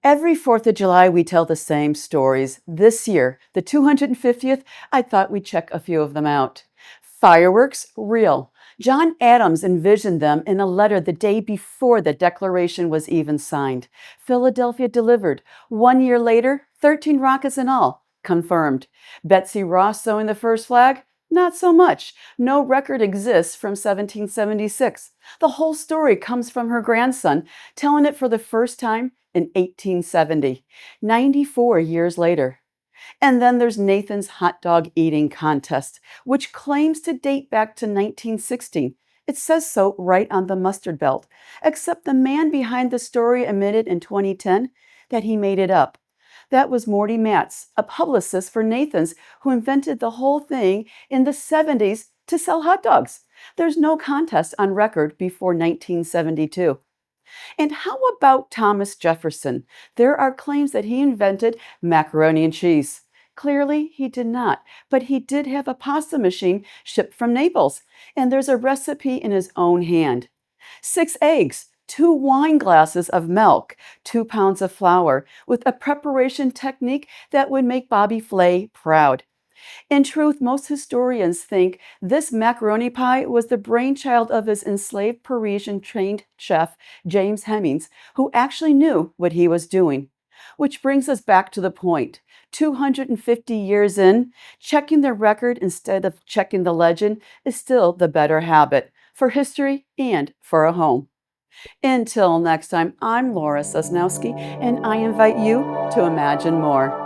Every 4th of July, we tell the same stories. This year, the 250th, I thought we'd check a few of them out. Fireworks, real. John Adams envisioned them in a letter the day before the Declaration was even signed. Philadelphia delivered. 1 year later, 13 rockets in all. Confirmed. Betsy Ross sewing the first flag? Not so much. No record exists from 1776. The whole story comes from her grandson, telling it for the first time in 1870, 94 years later. And then there's Nathan's hot dog eating contest, which claims to date back to 1916. It says so right on the mustard belt, except the man behind the story admitted in 2010 that he made it up. That was Morty Matz, a publicist for Nathan's, who invented the whole thing in the 70s to sell hot dogs. There's no contest on record before 1972. And how about Thomas Jefferson? There are claims that he invented macaroni and cheese. Clearly, he did not, but he did have a pasta machine shipped from Naples, and there's a recipe in his own hand. 6 eggs, 2 wine glasses of milk, 2 pounds of flour, with a preparation technique that would make Bobby Flay proud. In truth, most historians think this macaroni pie was the brainchild of his enslaved Parisian trained chef, James Hemings, who actually knew what he was doing. Which brings us back to the point. 250 years in, checking the record instead of checking the legend is still the better habit for history and for a home. Until next time, I'm Laura Sosnowski, and I invite you to imagine more.